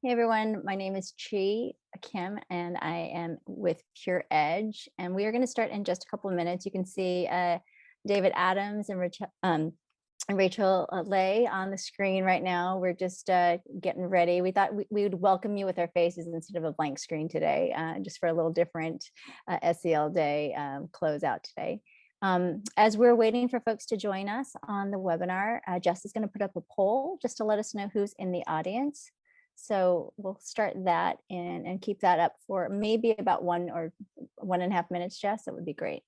Hey everyone, my name is Chi Kim and I am with Pure Edge. And we are going to start in just a couple of minutes. You can see David Adams and Rachel Lei on the screen right now. We're just getting ready. We thought we would welcome you with our faces instead of a blank screen today, just for a little different SEL day closeout today. As we're waiting for folks to join us on the webinar, Jess is going to put up a poll just to let us know who's in the audience. So we'll start that and keep that up for maybe about 1.5 minutes, Jess. That would be great.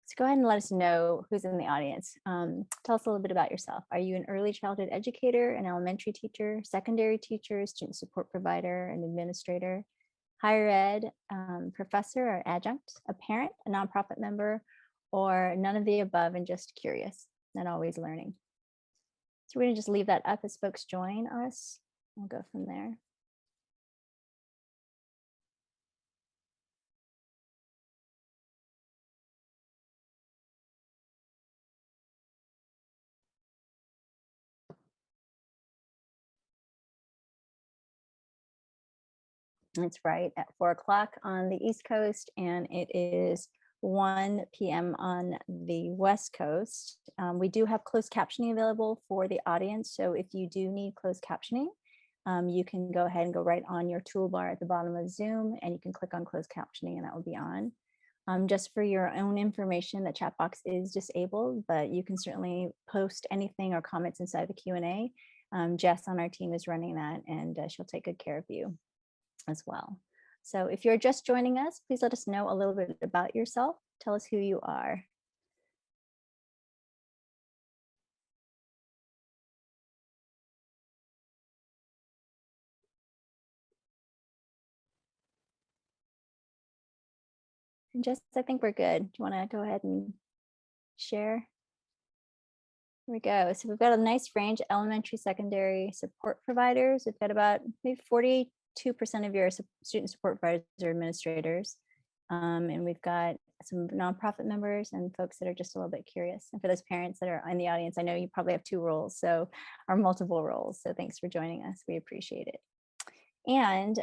So go ahead and let us know who's in the audience. Tell us a little bit about yourself. Are you an early childhood educator, an elementary teacher, secondary teacher, student support provider, an administrator, higher ed professor or adjunct, a parent, a nonprofit member, or none of the above and just curious and always learning? So we're going to just leave that up as folks join us. We'll go from there. It's right at 4 o'clock on the East Coast, and it is 1 p.m. on the West Coast. We do have closed captioning available for the audience. So if you do need closed captioning, you can go ahead and go right on your toolbar at the bottom of Zoom, and you can click on closed captioning and that will be on. Just for your own information, the chat box is disabled, but you can certainly post anything or comments inside the Q&A. Jess on our team is running that, and she'll take good care of you as well. So if you're just joining us, please let us know a little bit about yourself. Tell us who you are. And Jess, I think we're good. Do you want to go ahead and share? Here we go. So we've got a nice range of elementary, secondary support providers. We've got about maybe 42% of your student support providers are administrators. And we've got some nonprofit members and folks that are just a little bit curious. And for those parents that are in the audience, I know you probably have 2 roles, or multiple roles. So thanks for joining us. We appreciate it. And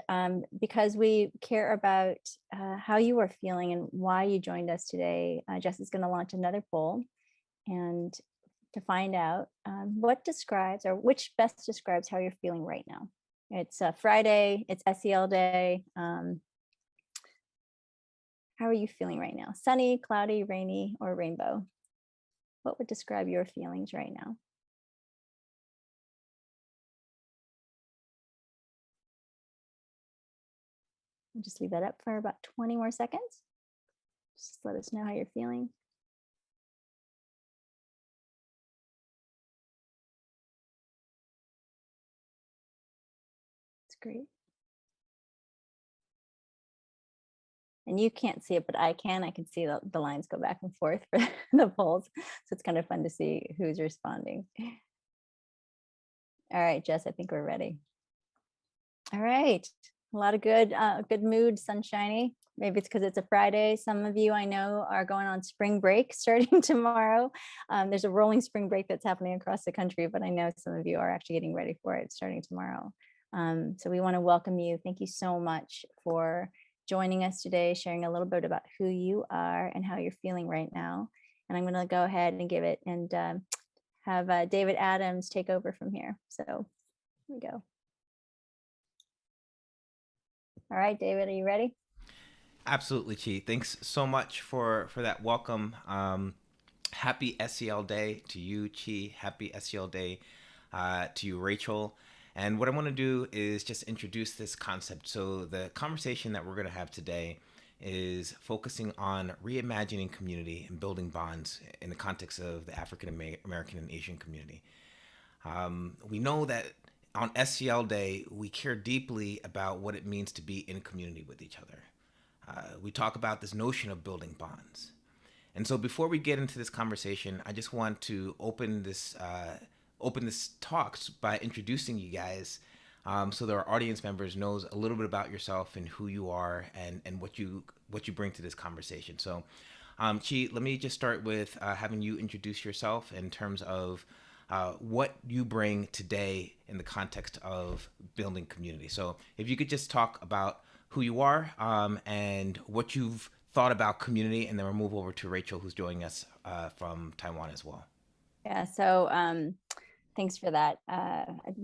because we care about how you are feeling and why you joined us today, Jess is going to launch another poll and to find out what describes or which best describes how you're feeling right now. It's Friday, it's SEL day. How are you feeling right now? Sunny, cloudy, rainy, or rainbow? What would describe your feelings right now? I'll just leave that up for about 20 more seconds. Just let us know how you're feeling. It's great. And you can't see it, but I can. I can see the lines go back and forth for the polls. So it's kind of fun to see who's responding. All right, Jess, I think we're ready. All right. A lot of good mood, sunshiny. Maybe it's because it's a Friday. Some of you I know are going on spring break starting tomorrow. There's a rolling spring break that's happening across the country, but I know some of you are actually getting ready for it starting tomorrow. So we want to welcome you. Thank you so much for joining us today, sharing a little bit about who you are and how you're feeling right now. And I'm going to go ahead and give it and have David Adams take over from here. So here we go. All right, David, are you ready? Absolutely, Chi. Thanks so much for that welcome. Happy SEL Day to you, Chi. Happy SEL Day to you, Rachel. And what I want to do is just introduce this concept. So the conversation that we're going to have today is focusing on reimagining community and building bonds in the context of the African American and Asian community. We know that on SEL Day, we care deeply about what it means to be in community with each other. We talk about this notion of building bonds. And so before we get into this conversation, I just want to open this talk by introducing you guys, so that our audience members knows a little bit about yourself and who you are and what you bring to this conversation. So Chi, let me just start with having you introduce yourself in terms of what you bring today in the context of building community. So if you could just talk about who you are and what you've thought about community, and then we'll move over to Rachel, who's joining us from Taiwan as well. Yeah, so thanks for that.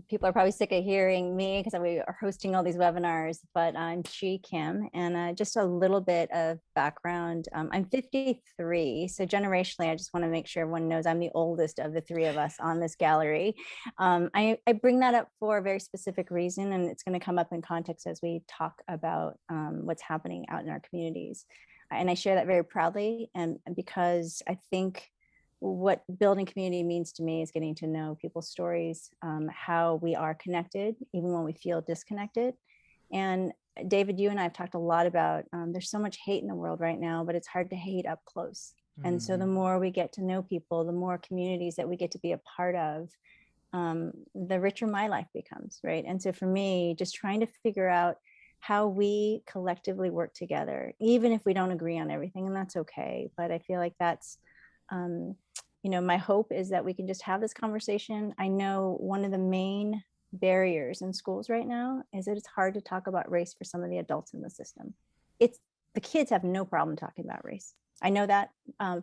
People are probably sick of hearing me because we are hosting all these webinars, but I'm Chi Kim, and just a little bit of background. I'm 53, so generationally, I just want to make sure everyone knows I'm the oldest of the three of us on this gallery. I bring that up for a very specific reason, and it's going to come up in context as we talk about what's happening out in our communities. And I share that very proudly, and because I think what building community means to me is getting to know people's stories, how we are connected, even when we feel disconnected. And David, you and I have talked a lot about there's so much hate in the world right now, but it's hard to hate up close. And so the more we get to know people, the more communities that we get to be a part of, the richer my life becomes, right? And so for me, just trying to figure out how we collectively work together, even if we don't agree on everything, and that's okay. But I feel like that's my hope is that we can just have this conversation. I know one of the main barriers in schools right now is that it's hard to talk about race for some of the adults in the system. The kids have no problem talking about race. I know that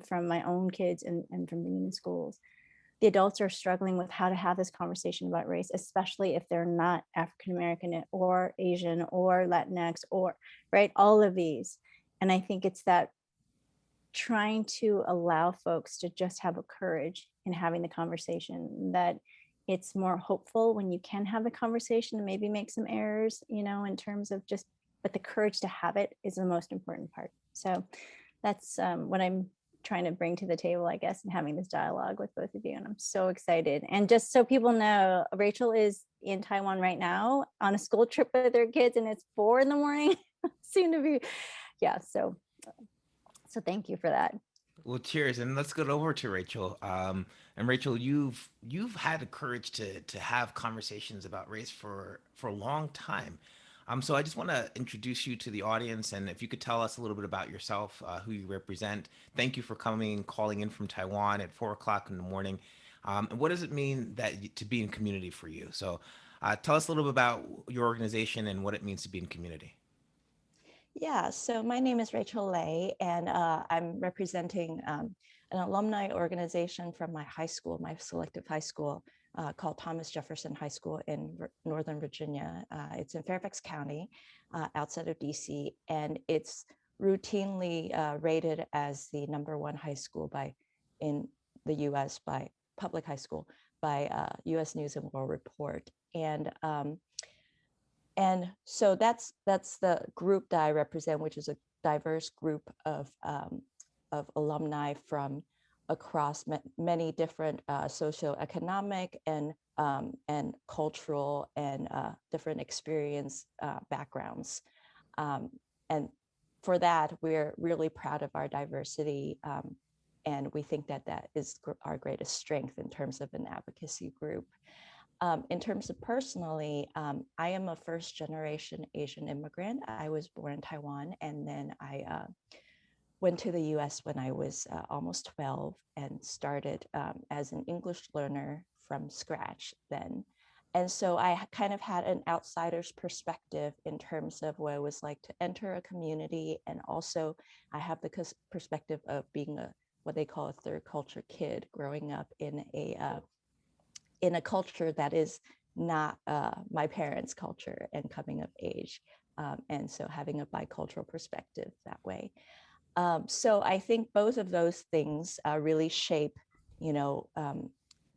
from my own kids and from being in schools. The adults are struggling with how to have this conversation about race, especially if they're not African American or Asian or Latinx or right, all of these. And I think it's that trying to allow folks to just have a courage in having the conversation, that it's more hopeful when you can have the conversation and maybe make some errors, in terms of just, but the courage to have it is the most important part. So that's what I'm trying to bring to the table, I guess, and having this dialogue with both of you. And I'm so excited. And just so people know, Rachel is in Taiwan right now on a school trip with her kids, and it's 4 a.m. soon to be. Yeah. So thank you for that. Well, cheers, and let's go over to Rachel. And Rachel, you've had the courage to have conversations about race for a long time. So I just want to introduce you to the audience, and if you could tell us a little bit about yourself, who you represent. Thank you for coming, calling in from Taiwan at 4 o'clock in the morning. And what does it mean to be in community for you? So, tell us a little bit about your organization and what it means to be in community. Yeah, so my name is Rachel Lei, and I'm representing an alumni organization from my high school, my selective high school, called Thomas Jefferson High School in Northern Virginia. It's in Fairfax County, outside of DC, and it's routinely rated as the #1 high school in the US by public high school by US News and World Report. And so that's the group that I represent, which is a diverse group of alumni from across many different socioeconomic and cultural and different experience backgrounds. And for that, we're really proud of our diversity. And we think that that is our greatest strength in terms of an advocacy group. In terms of personally, I am a first generation Asian immigrant. I was born in Taiwan, and then I went to the US when I was almost 12 and started as an English learner from scratch then. And so I kind of had an outsider's perspective in terms of what it was like to enter a community. And also I have the perspective of being what they call a third culture kid, growing up in a culture that is not my parents' culture and coming of age. And so having a bicultural perspective that way. So I think both of those things really shape,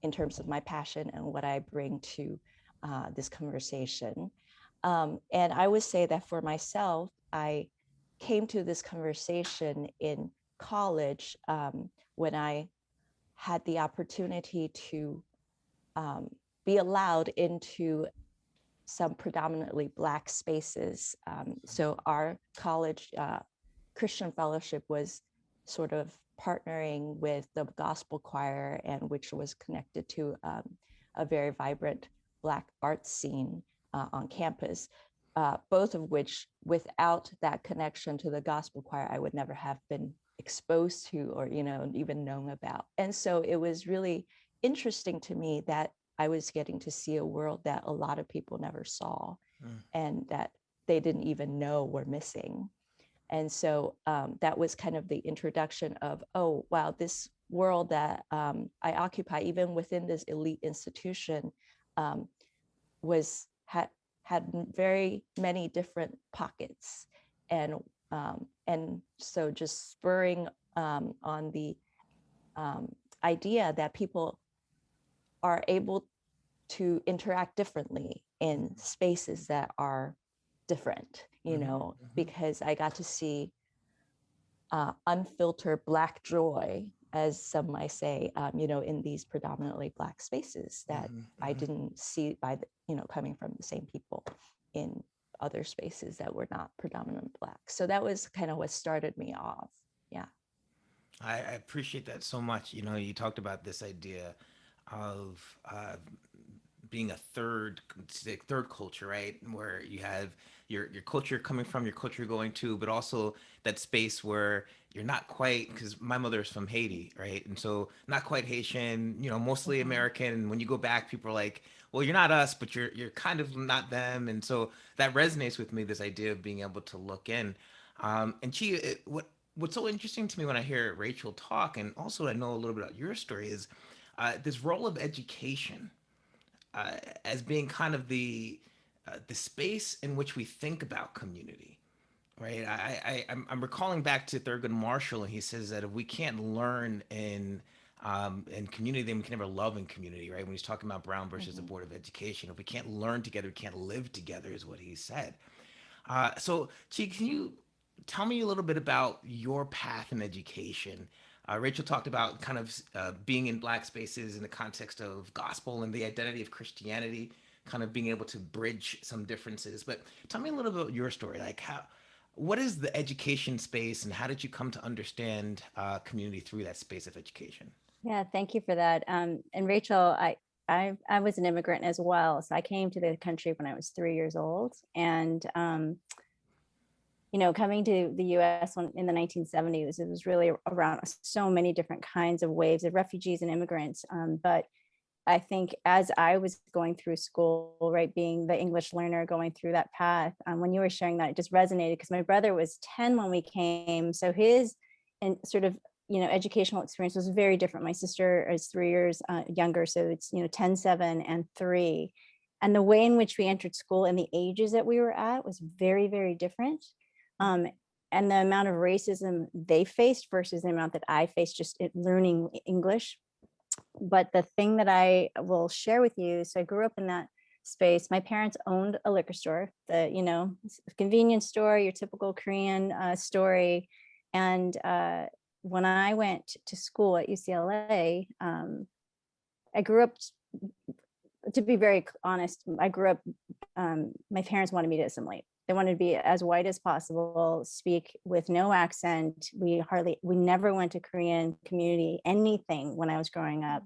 in terms of my passion and what I bring to this conversation. And I would say that for myself, I came to this conversation in college when I had the opportunity to be allowed into some predominantly Black spaces. So our college Christian fellowship was sort of partnering with the gospel choir, and which was connected to a very vibrant Black art scene on campus, both of which, without that connection to the gospel choir, I would never have been exposed to or even known about. And so it was really interesting to me that I was getting to see a world that a lot of people never saw and that they didn't even know were missing. And so that was kind of the introduction of, oh, wow, this world that I occupy, even within this elite institution, was had very many different pockets, and so just spurring on the idea that people are able to interact differently in spaces that are different, you know, because I got to see unfiltered Black joy, as some might say, you know, in these predominantly Black spaces that I didn't see by the, you know, coming from the same people in other spaces that were not predominantly Black. So that was kind of what started me off. Yeah. I appreciate that so much. You know, you talked about this idea of being a third culture, right? Where you have your culture coming from, your culture going to, but also that space where you're not quite, because my mother is from Haiti, right? And so not quite Haitian, you know, mostly American. And when you go back, people are like, well, you're not us, but you're kind of not them. And so that resonates with me, this idea of being able to look in. And what's so interesting to me when I hear Rachel talk, and also I know a little bit about your story, is this role of education as being kind of the space in which we think about community, right? I'm recalling back to Thurgood Marshall, and he says that if we can't learn in community, then we can never love in community, right? When he's talking about Brown versus the Board of Education, if we can't learn together, we can't live together, is what he said. So, Chi, can you tell me a little bit about your path in education? Rachel talked about kind of being in Black spaces in the context of gospel and the identity of Christianity, kind of being able to bridge some differences. But tell me a little bit about your story. Like, what is the education space, and how did you come to understand community through that space of education? Yeah, thank you for that. And Rachel, I was an immigrant as well. So I came to the country when I was 3 years old. And you know, coming to the US in the 1970s, it was really around so many different kinds of waves of refugees and immigrants. But I think as I was going through school, right, being the English learner, going through that path, when you were sharing that, it just resonated because my brother was 10 when we came. So his and sort of, you know, educational experience was very different. My sister is 3 years younger. So it's, you know, 10, 7, and 3. And the way in which we entered school and the ages that we were at was very, very different. And the amount of racism they faced versus the amount that I faced just learning English. But the thing that I will share with you, so I grew up in that space. My parents owned a liquor store, the, you know, convenience store, your typical Korean story. And when I went to school at UCLA, I grew up, to be very honest, I grew up, my parents wanted me to assimilate. They wanted to be as white as possible, speak with no accent. We never went to Korean community, anything when I was growing up,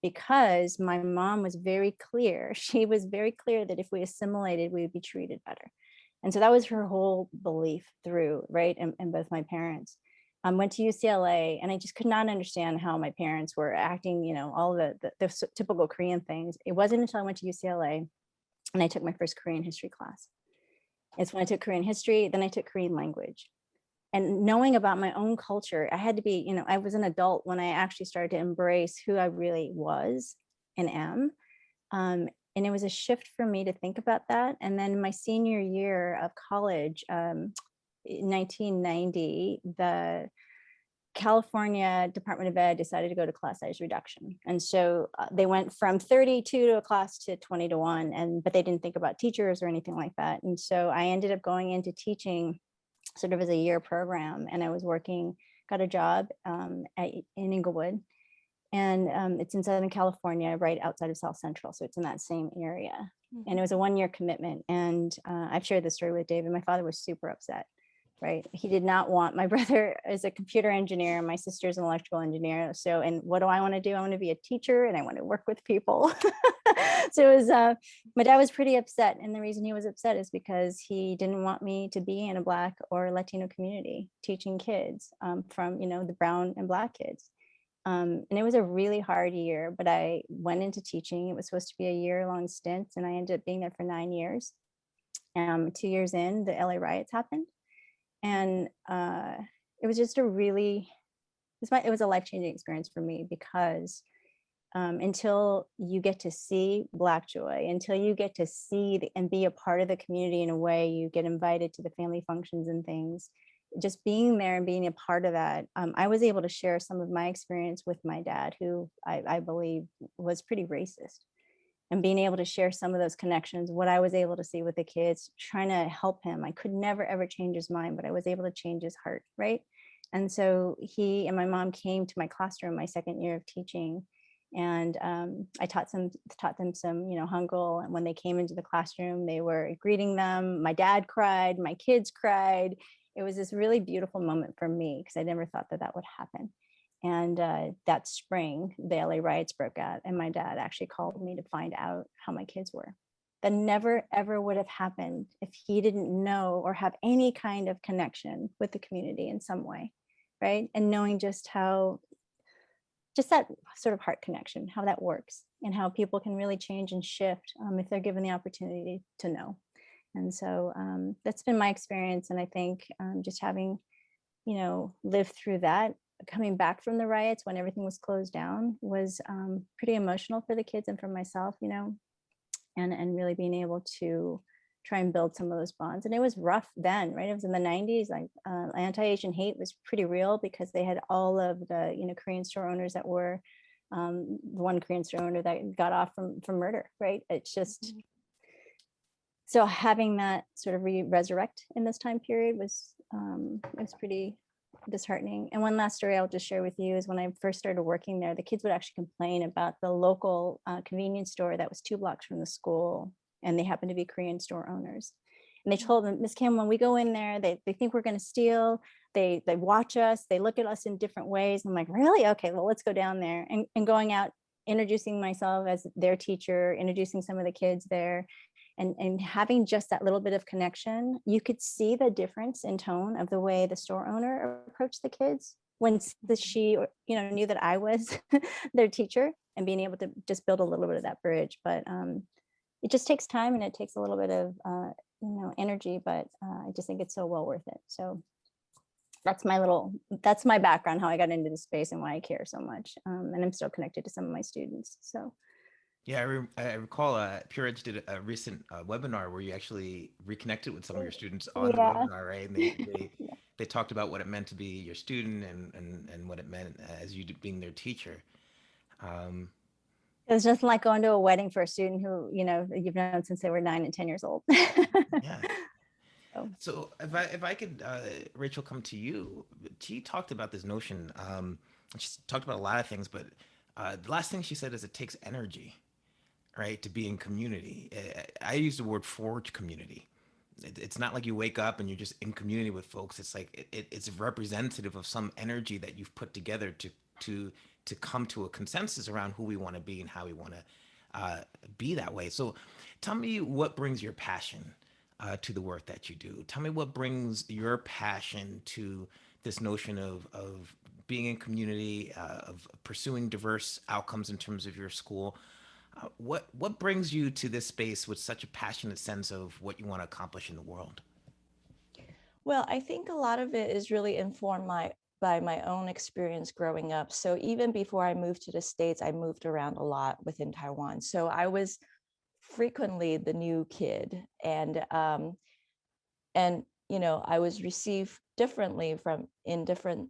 because my mom was very clear. She was very clear that if we assimilated, we would be treated better. And so that was her whole belief through, right? And both my parents. Went to UCLA, and I just could not understand how my parents were acting, you know, all the typical Korean things. It wasn't until I went to UCLA and I took my first Korean history class. It's when I took Korean history, then I took Korean language. And knowing about my own culture, I had to be, you know, I was an adult when I actually started to embrace who I really was and am. And it was a shift for me to think about that. And then my senior year of college, in 1990, the California Department of Ed decided to go to class size reduction. And so they went from 32 to a class to 20 to 1, but they didn't think about teachers or anything like that. And so I ended up going into teaching sort of as a year program, and I was got a job in Inglewood. And it's in Southern California, right outside of South Central. So it's in that same area. And it was a 1-year commitment. And I've shared this story with David. My father was super upset. Right. He did not want, my brother is a computer engineer. My sister's an electrical engineer. So, and what do I want to do? I want to be a teacher and I want to work with people. So it was, my dad was pretty upset. And the reason he was upset is because he didn't want me to be in a Black or Latino community teaching kids from, you know, the brown and Black kids. And it was a really hard year, but I went into teaching. It was supposed to be a year-long stint, and I ended up being there for 9 years. 2 years in, the LA riots happened, and it was just it was a life-changing experience for me, because until you get to see Black joy, until you get to see and be a part of the community in a way, you get invited to the family functions and things, just being there and being a part of that, I was able to share some of my experience with my dad, who I believe was pretty racist, and being able to share some of those connections, what I was able to see with the kids, trying to help him. I could never ever change his mind, but I was able to change his heart, right? And so he and my mom came to my classroom my second year of teaching, and I taught them some, Hangul. And when they came into the classroom, they were greeting them. My dad cried, my kids cried. It was this really beautiful moment for me, because I never thought that would happen. And that spring, the LA riots broke out, and my dad actually called me to find out how my kids were. That never, ever would have happened if he didn't know or have any kind of connection with the community in some way, right? And knowing just that sort of heart connection, how that works, and how people can really change and shift if they're given the opportunity to know. And so that's been my experience. And I think just having, lived through that, coming back from the riots when everything was closed down was pretty emotional for the kids and for myself, and really being able to try and build some of those bonds. And it was rough then, right? It was in the 90s. Like anti-Asian hate was pretty real, because they had all of the, Korean store owners that were one Korean store owner that got off from murder, right? It's just, so having that sort of resurrect in this time period was pretty disheartening. And one last story I'll just share with you is when I first started working there, the kids would actually complain about the local convenience store that was 2 blocks from the school, and they happened to be Korean store owners. And they told them, Miss Kim, when we go in there, they think we're going to steal. They watch us. They look at us in different ways. I'm like, really? Okay, well, let's go down there. And going out, introducing myself as their teacher, introducing some of the kids there, and having just that little bit of connection, you could see the difference in tone of the way the store owner approached the kids when she knew that I was their teacher, and being able to just build a little bit of that bridge. But it just takes time, and it takes a little bit of energy, but I just think it's so well worth it. So that's my background, how I got into the space and why I care so much. And I'm still connected to some of my students. So Yeah, I recall Pure Edge did a recent webinar where you actually reconnected with some of your students on the yeah. webinar, right? And they talked about what it meant to be your student, and what it meant as you being their teacher. Um, It's just like going to a wedding for a student who, you've known since they were 9 and 10 years old. yeah. So, So if I could, Rachel, come to you. She talked about this notion. She talked about a lot of things, but the last thing she said is it takes energy, right, to be in community. I use the word forge community. It's not like you wake up and you're just in community with folks. It's like it's representative of some energy that you've put together to to come to a consensus around who we want to be and how we want to be that way. So tell me what brings your passion to the work that you do. Tell me what brings your passion to this notion of being in community, of pursuing diverse outcomes in terms of your school. What brings you to this space with such a passionate sense of what you want to accomplish in the world? Well, I think a lot of it is really informed by my own experience growing up. So even before I moved to the States, I moved around a lot within Taiwan. So I was frequently the new kid, and I was received differently in different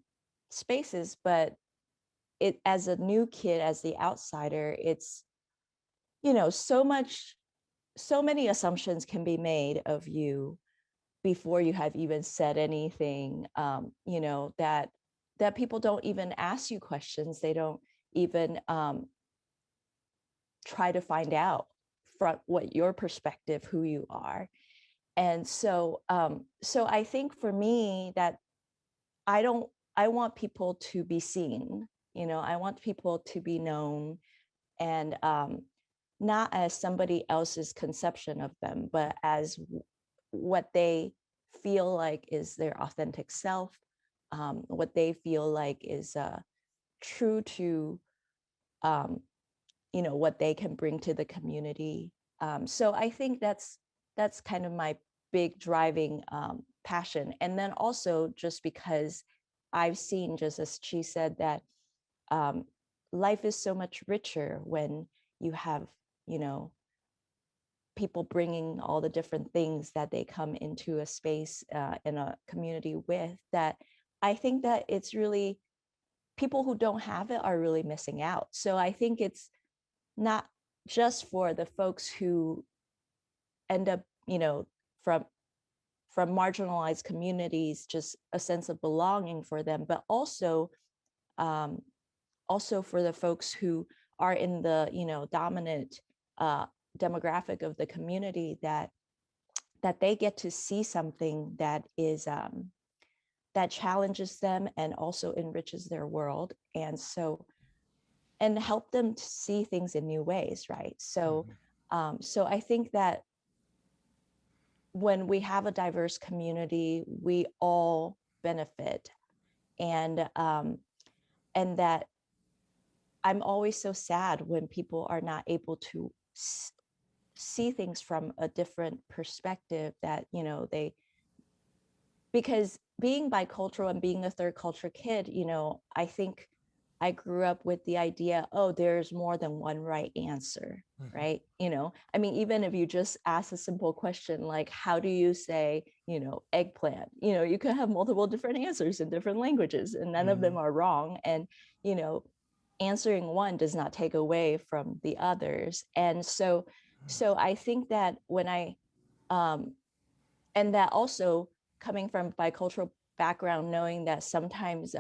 spaces. But it, as a new kid, as the outsider, it's so many assumptions can be made of you before you have even said anything, that people don't even ask you questions. They don't even try to find out from what your perspective, who you are. And so I think for me that I want people to be seen, I want people to be known, and not as somebody else's conception of them, but as what they feel like is their authentic self, what they feel like is true to what they can bring to the community. So I think that's kind of my big driving passion. And then also just because I've seen, just as she said, that life is so much richer when you have, people bringing all the different things that they come into a space in a community with, that I think that it's really, people who don't have it are really missing out. So I think it's not just for the folks who end up, from marginalized communities, just a sense of belonging for them, but also for the folks who are in the dominant demographic of the community, that they get to see something that is that challenges them and also enriches their world, and help them to see things in new ways, right? So so I think that when we have a diverse community, we all benefit, and that I'm always so sad when people are not able to see things from a different perspective, that they, because being bicultural and being a third culture kid, I think I grew up with the idea, oh, there's more than one right answer, right? I mean, even if you just ask a simple question like, how do you say, eggplant? You could have multiple different answers in different languages, and none of them are wrong. And, answering one does not take away from the others. And so I think that when and that also, coming from bicultural background, knowing that sometimes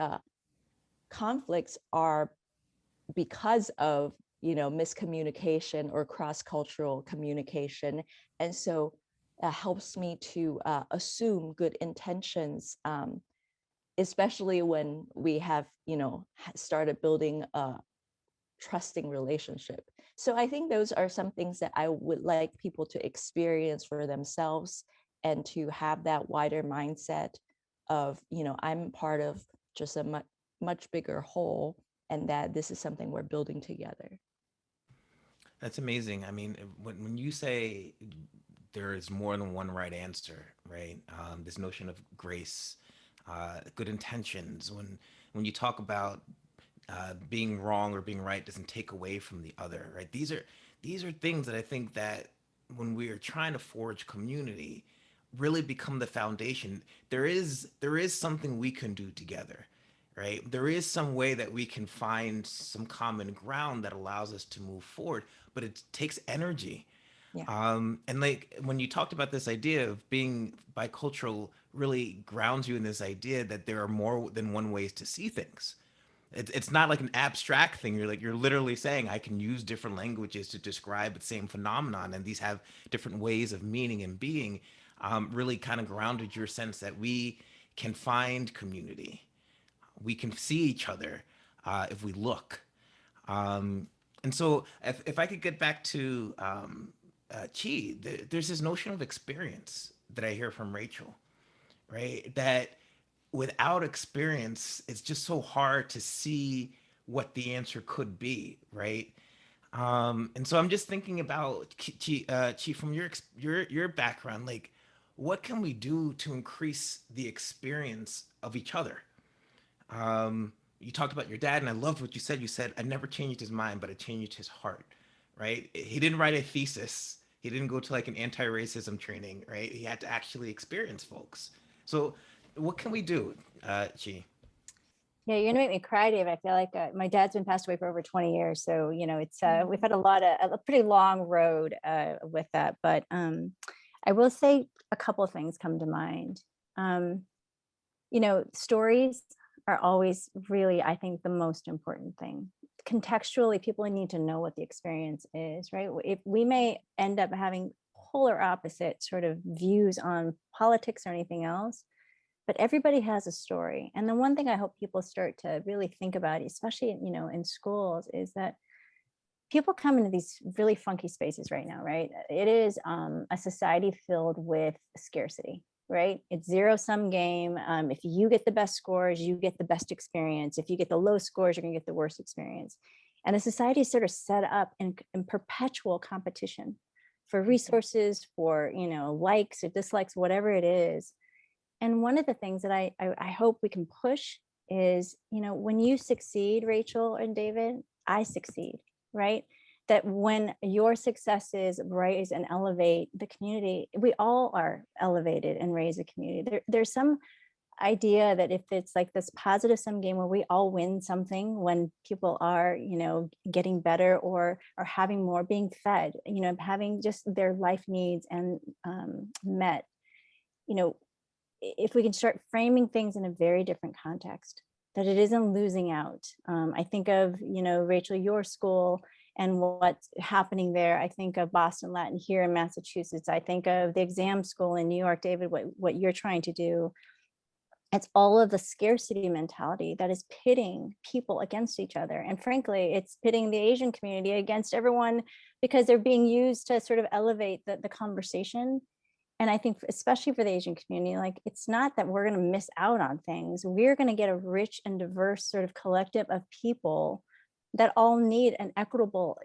conflicts are because of miscommunication or cross-cultural communication, and so helps me to assume good intentions, especially when we have started building a trusting relationship. So I think those are some things that I would like people to experience for themselves, and to have that wider mindset of, I'm part of just a much bigger whole, and that this is something we're building together. That's amazing. I mean, when you say there is more than one right answer, right? This notion of grace, good intentions. When you talk about being wrong or being right doesn't take away from the other, right? These are things that I think that when we are trying to forge community, really become the foundation. There is something we can do together, right? There is some way that we can find some common ground that allows us to move forward, but it takes energy. Yeah. And like when you talked about this idea of being bicultural, really grounds you in this idea that there are more than one ways to see things. It's not like an abstract thing. You're literally saying I can use different languages to describe the same phenomenon, and these have different ways of meaning and being. Really kind of grounded your sense that we can find community, we can see each other if we look. And so, if I could get back to Chi, there's this notion of experience that I hear from Rachel, right? That without experience, it's just so hard to see what the answer could be, right? And so I'm just thinking about Chi, from your background, like what can we do to increase the experience of each other? You talked about your dad, and I loved what you said. You said, I never changed his mind, but I changed his heart, right? He didn't write a thesis. He didn't go to like an anti-racism training, right? He had to actually experience folks. So what can we do, Chi? Yeah, you're gonna make me cry, Dave. I feel like my dad's been passed away for over 20 years, so it's we've had a pretty long road with that. But I will say a couple of things come to mind. Um, Stories are always really, I think, the most important thing. Contextually, people need to know what the experience is, right? If we may end up having polar opposite sort of views on politics or anything else, but everybody has a story. And the one thing I hope people start to really think about, especially in schools, is that people come into these really funky spaces right now, right? It is a society filled with scarcity. right? It's zero-sum game. If you get the best scores, you get the best experience. If you get the low scores, you're gonna get the worst experience. And the society is sort of set up in perpetual competition for resources, for likes or dislikes, whatever it is. And one of the things that I hope we can push is, when you succeed, Rachel and David, I succeed, right? That when your successes raise and elevate the community, we all are elevated and raise a community. There's some idea that if it's like this positive sum game where we all win something when people are, getting better or having more, being fed, having just their life needs and met, if we can start framing things in a very different context, that it isn't losing out. I think of, Rachel, your school and what's happening there. I think of Boston Latin here in Massachusetts. I think of the exam school in New York, David, what you're trying to do. It's all of the scarcity mentality that is pitting people against each other. And frankly, it's pitting the Asian community against everyone because they're being used to sort of elevate the conversation. And I think especially for the Asian community, like, it's not that we're going to miss out on things. We're going to get a rich and diverse sort of collective of people that all need an equitable,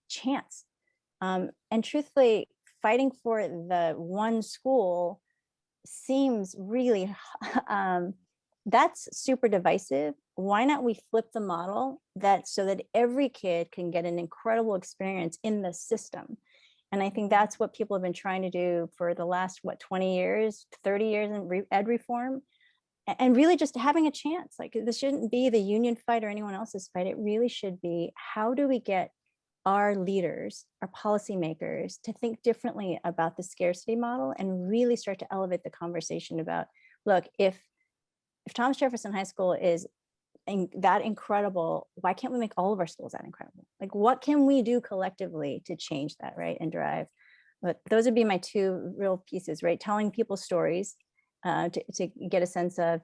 chance. And truthfully, fighting for the one school seems really, that's super divisive. Why not we flip the model so that every kid can get an incredible experience in the system? And I think that's what people have been trying to do for the last, 20 years, 30 years in ed reform. And really just having a chance. Like, this shouldn't be the union fight or anyone else's fight. It really should be, how do we get our leaders, our policymakers, to think differently about the scarcity model and really start to elevate the conversation about, look, if Thomas Jefferson High School is that incredible, why can't we make all of our schools that incredible? Like, what can we do collectively to change that, right? And drive. But those would be my two real pieces, right? Telling people stories to get a sense of,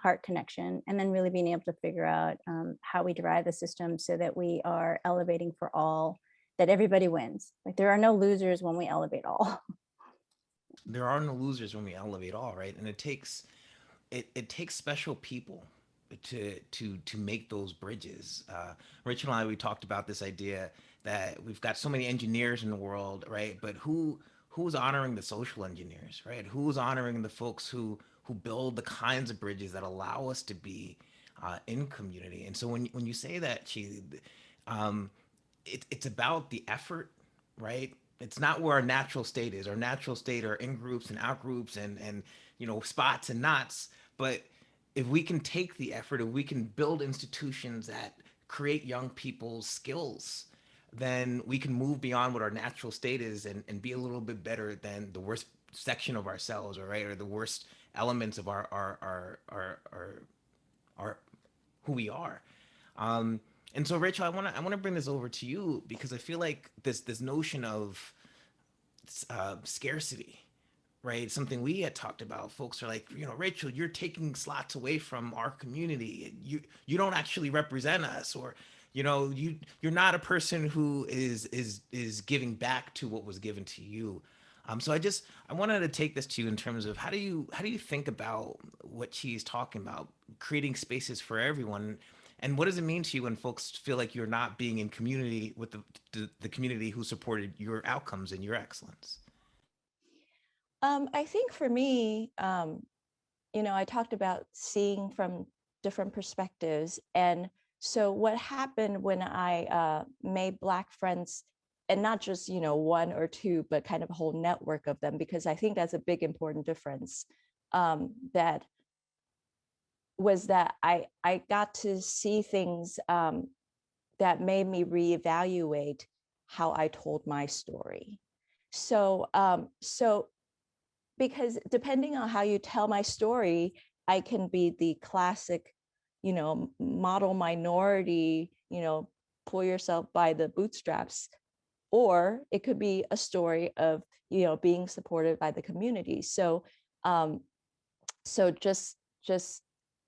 heart connection, and then really being able to figure out how we drive the system so that we are elevating for all, that everybody wins. Like, there are no losers when we elevate all. There are no losers when we elevate all, right? And it takes special people to make those bridges. Rachel and I, we talked about this idea that we've got so many engineers in the world, right? But who's honoring the social engineers, right? Who's honoring the folks who build the kinds of bridges that allow us to be in community? And so when you say that, it's about the effort, right? It's not where our natural state is. Our natural state are in groups and out groups and spots and knots. But if we can take the effort, if we can build institutions that create young people's skills, then we can move beyond what our natural state is and be a little bit better than the worst section of ourselves, or the worst elements of our who we are. And so, Rachel, I want to bring this over to you because I feel like this notion of scarcity, right? Something we had talked about. Folks are like, Rachel, you're taking slots away from our community. You don't actually represent us, or you're not a person who is giving back to what was given to you. So I wanted to take this to you in terms of how do you think about what she's talking about, creating spaces for everyone, and what does it mean to you when folks feel like you're not being in community with the community who supported your outcomes and your excellence? I think for me, I talked about seeing from different perspectives. And so what happened when I made Black friends, and not just, one or two, but kind of a whole network of them, because I think that's a big, important difference, that was that I got to see things that made me reevaluate how I told my story. So, because depending on how you tell my story, I can be the classic, model minority, pull yourself by the bootstraps, or it could be a story of, being supported by the community. So, just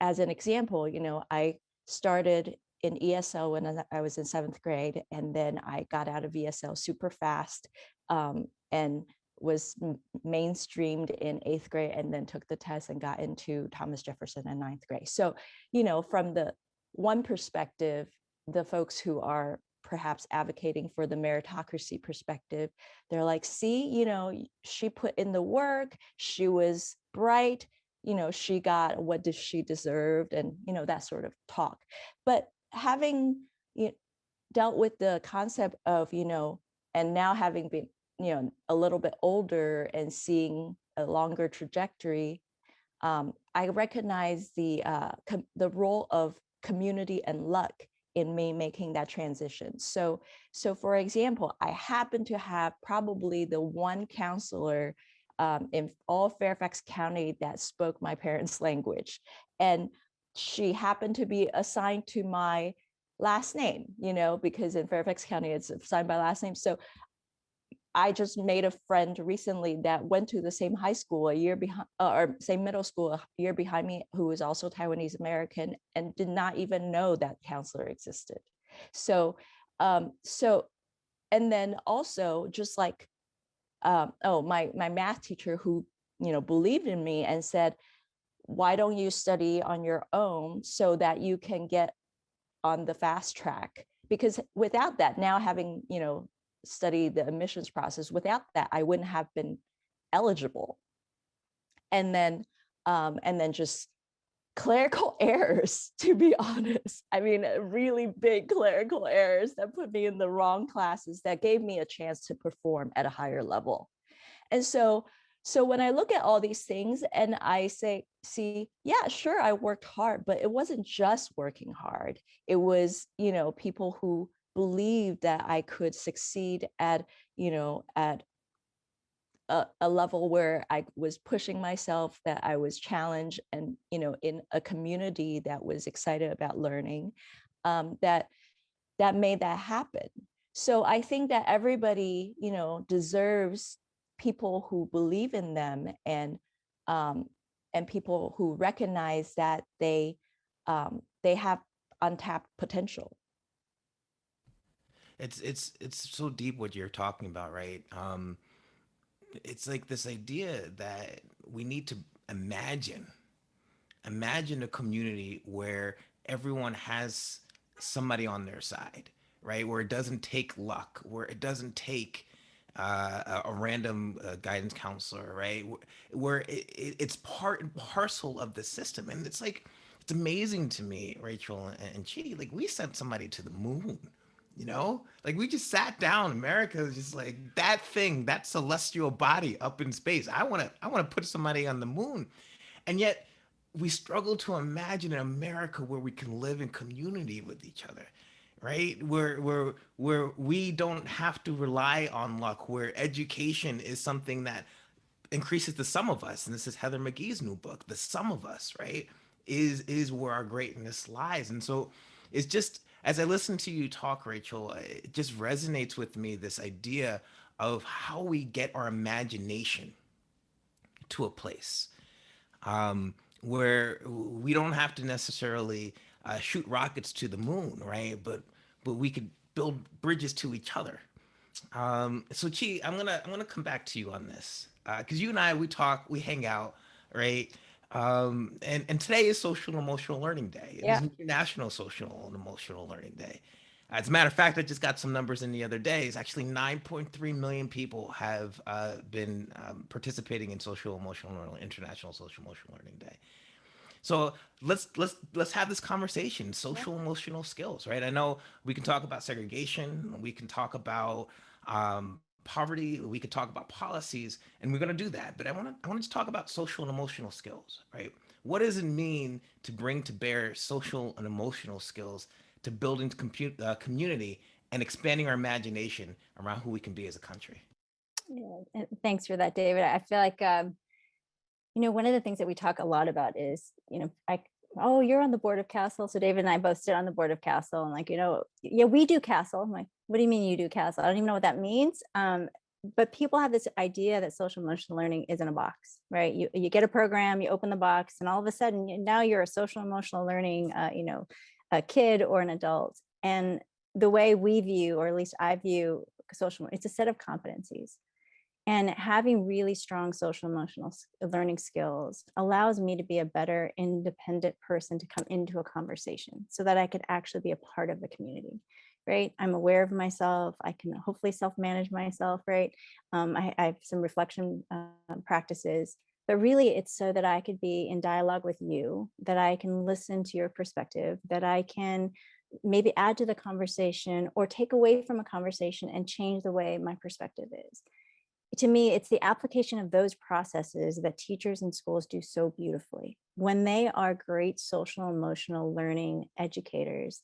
as an example, I started in ESL when I was in 7th grade, and then I got out of ESL super fast, and was mainstreamed in 8th grade and then took the test and got into Thomas Jefferson in 9th grade. So, from the one perspective, the folks who are perhaps advocating for the meritocracy perspective, they're like, see, she put in the work, she was bright, she got what did she deserved, and that sort of talk. But having dealt with the concept of, and now having been, a little bit older and seeing a longer trajectory, I recognize the role of community and luck in me making that transition. So for example, I happen to have probably the one counselor in all Fairfax County that spoke my parents' language. And she happened to be assigned to my last name, because in Fairfax County, it's assigned by last name. So I just made a friend recently that went to the same high school a year behind, or same middle school a year behind me, who is also Taiwanese American and did not even know that counselor existed. So, and then also just like, my math teacher who, believed in me and said, why don't you study on your own so that you can get on the fast track? Because without that, now having, studied the admissions process, without that, I wouldn't have been eligible. And then just clerical errors, to be honest. I mean, really big clerical errors that put me in the wrong classes that gave me a chance to perform at a higher level. And so when I look at all these things and I say, see, yeah, sure, I worked hard, but it wasn't just working hard. It was, people who believed that I could succeed at, at a level where I was pushing myself, that I was challenged, and, in a community that was excited about learning, that made that happen. So I think that everybody, deserves people who believe in them, and people who recognize that they have untapped potential. It's so deep what you're talking about, right? It's like this idea that we need to imagine a community where everyone has somebody on their side, right? Where it doesn't take luck, where it doesn't take a random guidance counselor, right? Where it's part and parcel of the system. And it's like, it's amazing to me, Rachel and Chi, like we sent somebody to the moon. Like we just sat down. America is just like that thing, that celestial body up in space. I want to put somebody on the moon, and yet we struggle to imagine an America where we can live in community with each other, right? Where we don't have to rely on luck, where education is something that increases the sum of us. And this is Heather McGee's new book, The Sum of Us, right? Is where our greatness lies. And so it's just, as I listen to you talk, Rachel, it just resonates with me, this idea of how we get our imagination to a place where we don't have to necessarily shoot rockets to the moon, right? But we could build bridges to each other. So Chi, I'm gonna come back to you on this because you and I, we talk, we hang out, right? And today is Social and Emotional Learning Day. It is Yeah. International Social and Emotional Learning Day. As a matter of fact, I just got some numbers in the other day. It's actually 9.3 million people have been participating in Social Emotional Learning, International Social Emotional Learning Day. So let's have this conversation. Social emotional skills, right? I know we can talk about segregation, we can talk about poverty, we could talk about policies, and we're going to do that. But I want to talk about social and emotional skills, right? What does it mean to bring to bear social and emotional skills to building community and expanding our imagination around who we can be as a country? Yeah, and thanks for that, David. I feel like one of the things that we talk a lot about is, oh, you're on the board of Castle. So David and I both sit on the board of Castle, and like, yeah, we do Castle. I'm like, what do you mean you do Castle? I don't even know what that means. But people have this idea that social emotional learning is in a box, right? You get a program, you open the box, and all of a sudden now you're a social emotional learning, a kid or an adult. And the way we view, or at least I view it's a set of competencies. And having really strong social emotional learning skills allows me to be a better independent person to come into a conversation so that I could actually be a part of the community, right? I'm aware of myself. I can hopefully self-manage myself, right? I have some reflection practices, but really it's so that I could be in dialogue with you, that I can listen to your perspective, that I can maybe add to the conversation or take away from a conversation and change the way my perspective is. To me, it's the application of those processes that teachers and schools do so beautifully. When they are great social emotional learning educators,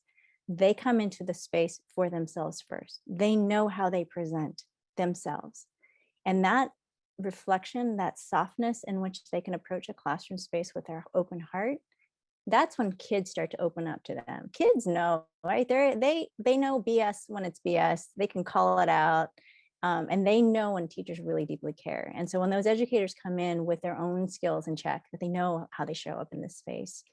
they come into the space for themselves first. They know how they present themselves. And that reflection, that softness in which they can approach a classroom space with their open heart, that's when kids start to open up to them. Kids know, right? They know BS when it's BS. They can call it out. And they know when teachers really deeply care. And so when those educators come in with their own skills in check, that they know how they show up in this space,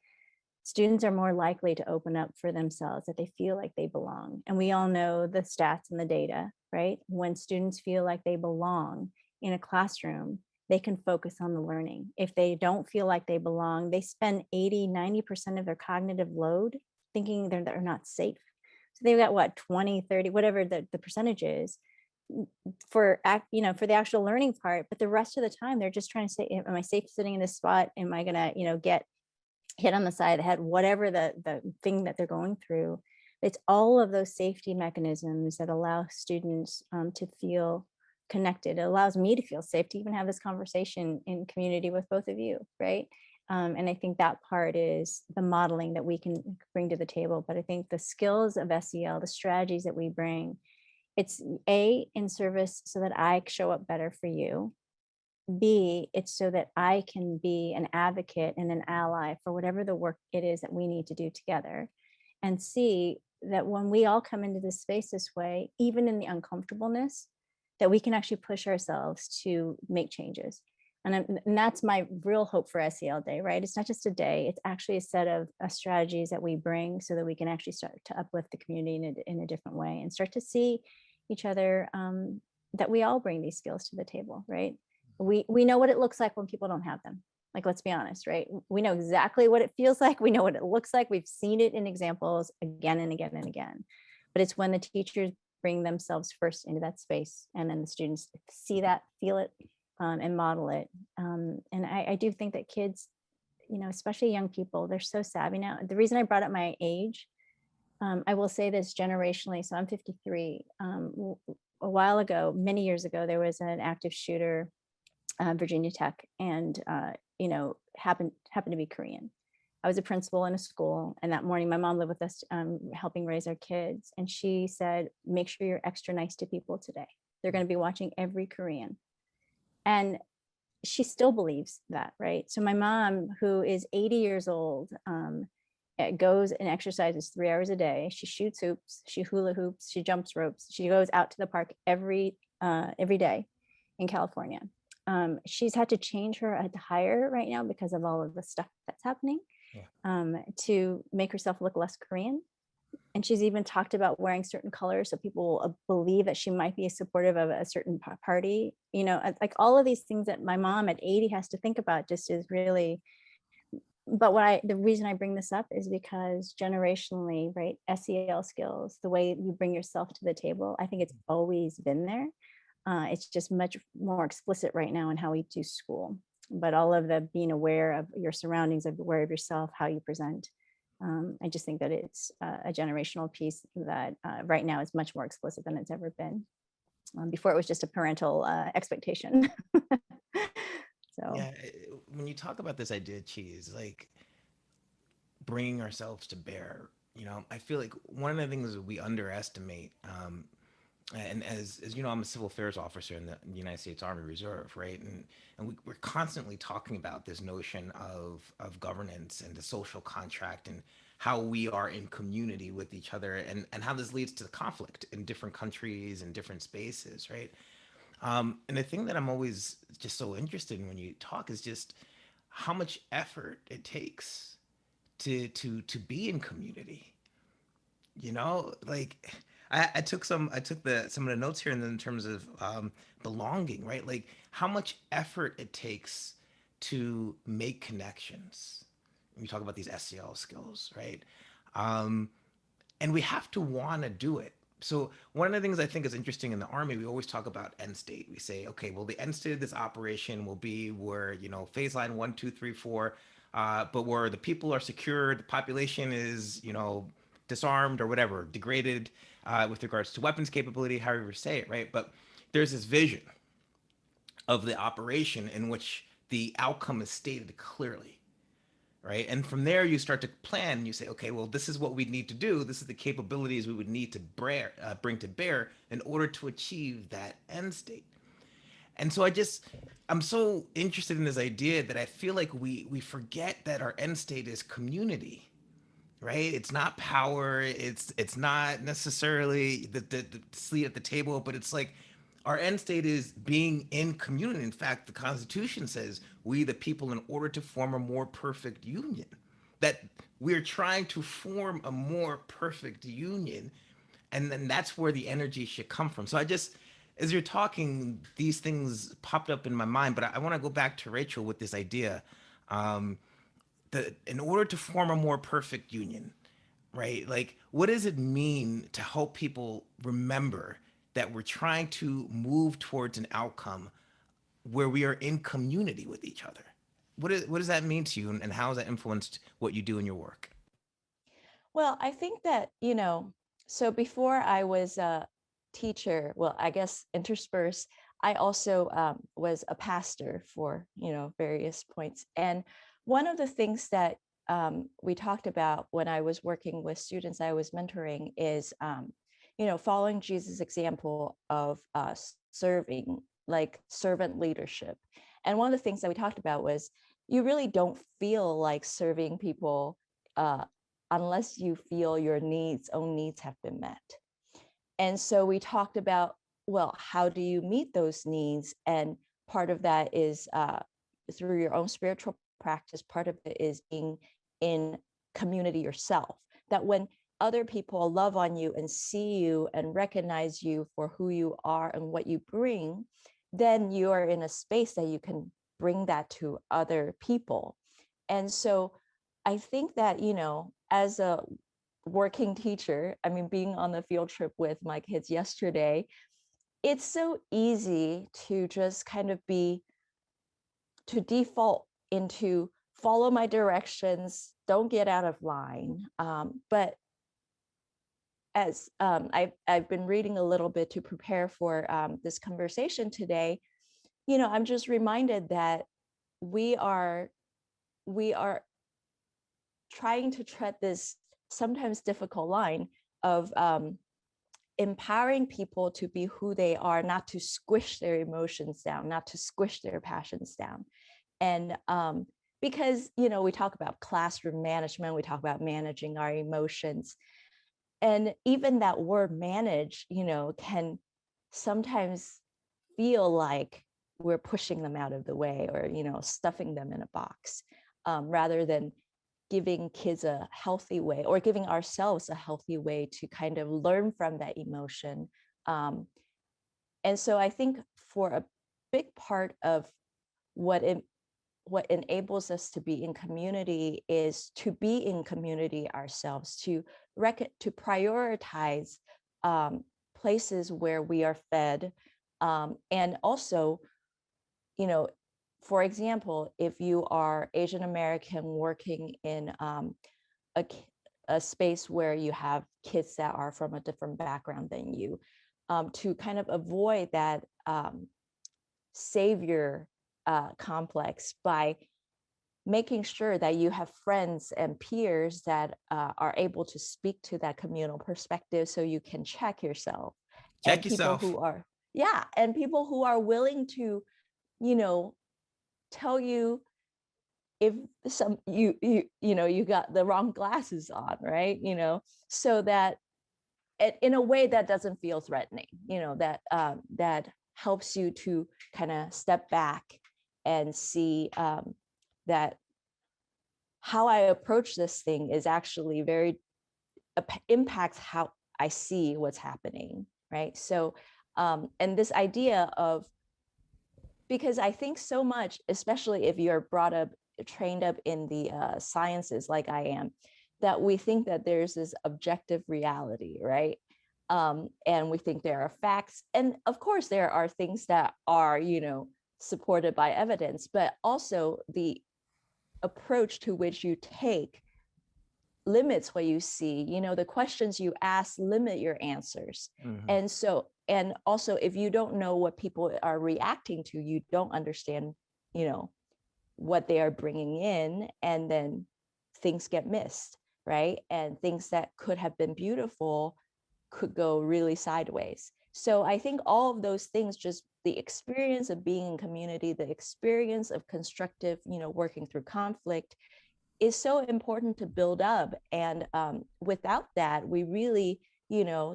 students are more likely to open up for themselves, that they feel like they belong. And we all know the stats and the data, right? When students feel like they belong in a classroom, they can focus on the learning. If they don't feel like they belong, they spend 80–90% of their cognitive load thinking they're not safe. So they've got what, 20–30, whatever the percentage is, for for the actual learning part, but the rest of the time they're just trying to say, am I safe sitting in this spot? Am I gonna, get hit on the side of the head? Whatever the thing that they're going through, it's all of those safety mechanisms that allow students to feel connected. It allows me to feel safe to even have this conversation in community with both of you, right? And I think that part is the modeling that we can bring to the table. But I think the skills of SEL, the strategies that we bring, it's A, in service so that I show up better for you. B, it's so that I can be an advocate and an ally for whatever the work it is that we need to do together. And C, that when we all come into this space this way, even in the uncomfortableness, that we can actually push ourselves to make changes. And that's my real hope for SEL Day, right? It's not just a day, it's actually a set of strategies that we bring so that we can actually start to uplift the community in a different way and start to see each other, that we all bring these skills to the table, right? We know what it looks like when people don't have them. Like, let's be honest, right? We know exactly what it feels like. We know what it looks like. We've seen it in examples again and again and again. But it's when the teachers bring themselves first into that space and then the students see that, feel it, and model it. And I do think that kids, especially young people, they're so savvy now. The reason I brought up my age, I will say this generationally. So I'm 53. A while ago, many years ago, there was an active shooter, Virginia Tech, and happened to be Korean. I was a principal in a school, and that morning my mom lived with us, helping raise our kids, and she said, make sure you're extra nice to people today. They're going to be watching every Korean. And she still believes that, right? So my mom, who is 80 years old, goes and exercises 3 hours a day. She shoots hoops, she hula hoops, she jumps ropes. She goes out to the park every day in California. She's had to change her attire right now because of all of the stuff that's happening, to make herself look less Korean. And she's even talked about wearing certain colors so people will believe that she might be supportive of a certain party. Like all of these things that my mom at 80 has to think about just is really. But the reason I bring this up is because generationally, right, SEL skills, the way you bring yourself to the table, I think it's always been there. It's just much more explicit right now in how we do school. But all of the being aware of your surroundings, aware of yourself, how you present. I just think that it's a generational piece that right now is much more explicit than it's ever been. Before it was just a parental expectation. So Yeah, when you talk about this idea, cheese, like bringing ourselves to bear, I feel like one of the things that we underestimate, and as you know, I'm a civil affairs officer in the United States Army Reserve, right? And we're constantly talking about this notion of governance and the social contract and how we are in community with each other, and how this leads to conflict in different countries and different spaces, right? And the thing that I'm always just so interested in when you talk is just how much effort it takes to be in community. Like I took some of the notes here, and then in terms of belonging, right? Like how much effort it takes to make connections. We talk about these SEL skills, right? Um, and we have to want to do it. So one of the things I think is interesting in the army, we always talk about end state. We say, okay, well, the end state of this operation will be where, you know, phase line 1, 2, 3, 4, but where the people are secure, the population is, you know, disarmed or whatever, degraded with regards to weapons capability, however you say it, right? But there's this vision of the operation in which the outcome is stated clearly, right? And from there, you start to plan. And you say, okay, well, this is what we need to do. This is the capabilities we would need to bring to bear in order to achieve that end state. And so I'm so interested in this idea that I feel like we forget that our end state is community, right? It's not power. It's not necessarily the seat at the table, but it's like our end state is being in community. In fact, the Constitution says we, the people, in order to form a more perfect union, that we're trying to form a more perfect union, and then that's where the energy should come from. So I just, as you're talking, these things popped up in my mind, but I want to go back to Rachel with this idea. Um, that in order to form a more perfect union, right? Like, what does it mean to help people remember that we're trying to move towards an outcome where we are in community with each other? What does that mean to you, and how has that influenced what you do in your work? Well, I think that, so before I was a teacher, well, I guess interspersed, I also was a pastor for, various points. And one of the things that we talked about when I was working with students I was mentoring is, following Jesus' example of serving, like servant leadership. And one of the things that we talked about was you really don't feel like serving people unless you feel your own needs have been met. And so we talked about, well, how do you meet those needs? And part of that is through your own spiritual practice. Part of it is being in community yourself, that when other people love on you and see you and recognize you for who you are and what you bring, then you are in a space that you can bring that to other people. And so I think that, as a working teacher, I mean, being on the field trip with my kids yesterday, it's so easy to just kind of to default into follow my directions, don't get out of line. But as I've been reading a little bit to prepare for this conversation today, I'm just reminded that we are trying to tread this sometimes difficult line of empowering people to be who they are, not to squish their emotions down, not to squish their passions down. And because, we talk about classroom management, we talk about managing our emotions. And even that word manage, can sometimes feel like we're pushing them out of the way or, stuffing them in a box, rather than giving kids a healthy way or giving ourselves a healthy way to kind of learn from that emotion. And so I think for a big part of what enables us to be in community is to be in community ourselves, to prioritize places where we are fed, and also, for example, if you are Asian American working in a, a space where you have kids that are from a different background than you, to kind of avoid that savior complex by making sure that you have friends and peers that are able to speak to that communal perspective so you can check yourself. Check And people yourself. who are, yeah, and people who are willing to, tell you if you got the wrong glasses on, right? So that in a way that doesn't feel threatening, that helps you to kind of step back and see that how I approach this thing is actually very impacts I see what's happening, right? So, and this idea of, because I think so much, especially if you're trained up in the sciences like I am, that we think that there's this objective reality, right? And we think there are facts. And of course, there are things that are, supported by evidence, but also the approach to which you take limits what you see. The questions you ask limit your answers. And so, and also, if you don't know what people are reacting to, you don't understand what they are bringing in, and then things get missed, right? And things that could have been beautiful could go really sideways. So I think all of those things, just the experience of being in community, the experience of constructive, working through conflict, is so important to build up. And without that, we really,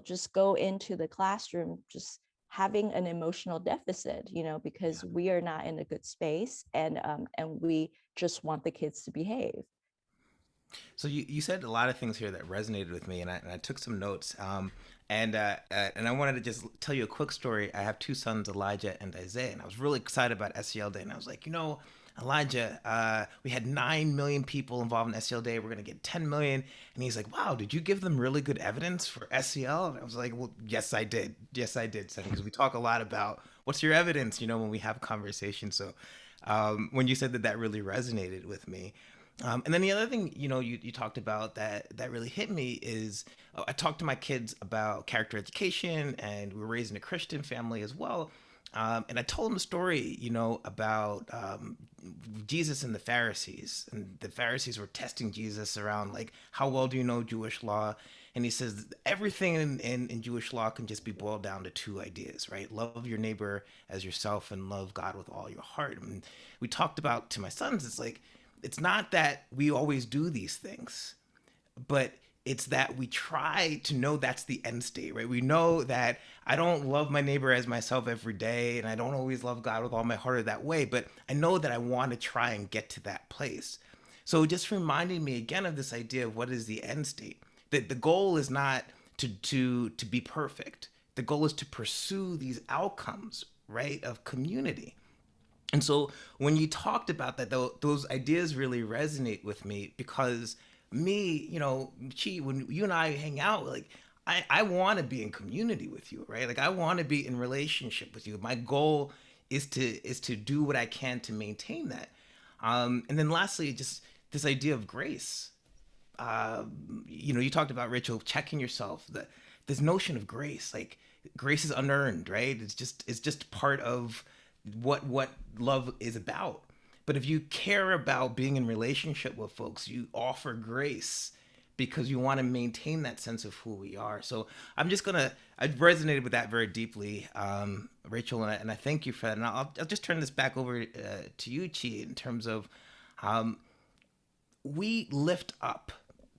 just go into the classroom just having an emotional deficit, because we are not in a good space, and we just want the kids to behave. So you said a lot of things here that resonated with me, and I took some notes. And I wanted to just tell you a quick story. I have two sons, Elijah and Isaiah, and I was really excited about SEL Day. And I was like, Elijah, we had 9 million people involved in SEL Day. We're going to get 10 million. And he's like, wow, did you give them really good evidence for SEL? And I was like, well, yes, I did. Yes, I did, son, because we talk a lot about what's your evidence, when we have conversations. So when you said that, that really resonated with me. And then the other thing, you talked about that really hit me is I talked to my kids about character education, and we were raised in a Christian family as well. And I told them a story, about Jesus and the Pharisees. And the Pharisees were testing Jesus around, like, how well do you know Jewish law? And he says everything in Jewish law can just be boiled down to two ideas, right? Love your neighbor as yourself and love God with all your heart. And we talked about, to my sons, it's like, it's not that we always do these things, but it's that we try to know that's the end state, right? We know that I don't love my neighbor as myself every day, and I don't always love God with all my heart that way, but I know that I want to try and get to that place. So just reminding me again of this idea of what is the end state. That the goal is not to be perfect. The goal is to pursue these outcomes, right, of community. And so when you talked about that, those ideas really resonate with me, because me, Chi, when you and I hang out, like, I want to be in community with you, right? Like, I want to be in relationship with you. My goal is to do what I can to maintain that. And then lastly, just this idea of grace. You talked about, Rachel, checking yourself. This notion of grace, like, grace is unearned, right? It's just part of what love is about. But if you care about being in relationship with folks, you offer grace because you want to maintain that sense of who we are. So I resonated with that very deeply, Rachel, and I thank you for that. And I'll just turn this back over to you, Chi, in terms of we lift up,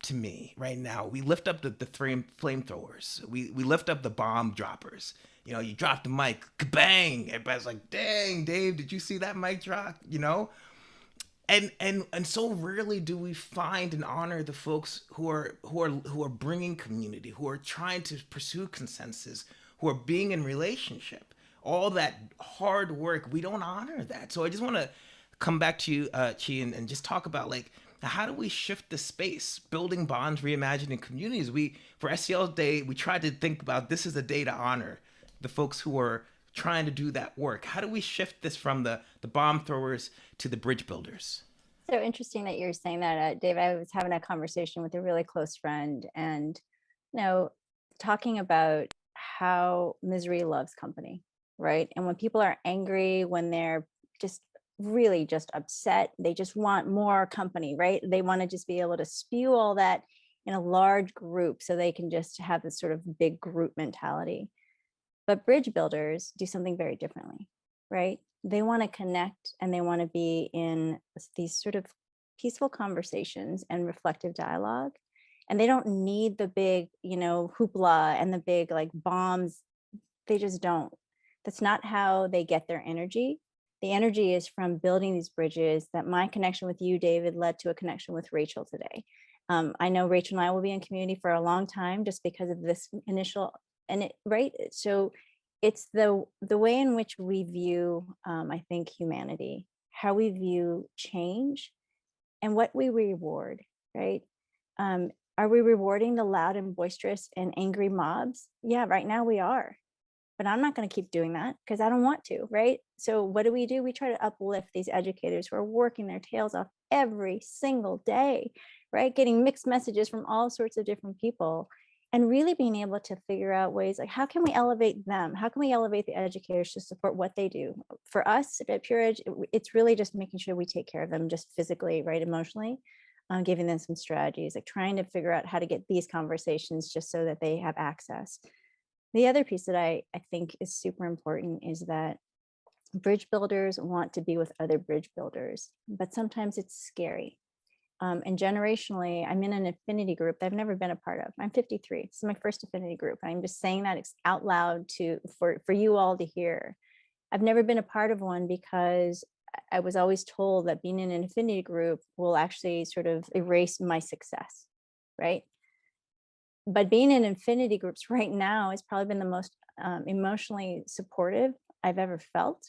to me right now, we lift up the flamethrowers. We lift up the bomb droppers. You drop the mic, kabang! Everybody's like, "Dang, Dave, did you see that mic drop?" And so rarely do we find and honor the folks who are bringing community, who are trying to pursue consensus, who are being in relationship. All that hard work, we don't honor that. So I just want to come back to you, Chi, and just talk about, like, how do we shift the space, building bonds, reimagining communities? For SEL Day, we tried to think about, this is a day to honor the folks who are trying to do that work. How do we shift this from the bomb throwers to the bridge builders? So interesting that you're saying that, Dave. I was having a conversation with a really close friend, and talking about how misery loves company, right? And when people are angry, when they're just really just upset, they just want more company, right? They want to just be able to spew all that in a large group so they can just have this sort of big group mentality. But bridge builders do something very differently, right? They want to connect, and they want to be in these sort of peaceful conversations and reflective dialogue. And they don't need the big, hoopla and the big, like, bombs. They just don't. That's not how they get their energy. The energy is from building these bridges. That my connection with you, David, led to a connection with Rachel today. I know Rachel and I will be in community for a long time just because of this initial, and it, right? So it's the way in which we view, I think, humanity, how we view change, and what we reward, right? Are we rewarding the loud and boisterous and angry mobs? Yeah, right now we are. But I'm not going to keep doing that because I don't want to, right? So what do? We try to uplift these educators who are working their tails off every single day, right? Getting mixed messages from all sorts of different people, and really being able to figure out ways like, how can we elevate them? How can we elevate the educators to support what they do? For us at Pure Edge, it's really just making sure we take care of them just physically, right? Emotionally, giving them some strategies, like trying to figure out how to get these conversations just so that they have access. The other piece that I think is super important is that bridge builders want to be with other bridge builders, but sometimes it's scary. And generationally, I'm in an affinity group that I've never been a part of. I'm 53. This is my first affinity group. I'm just saying that out loud for you all to hear. I've never been a part of one because I was always told that being in an affinity group will actually sort of erase my success, right? But being in affinity groups right now has probably been the most emotionally supportive I've ever felt.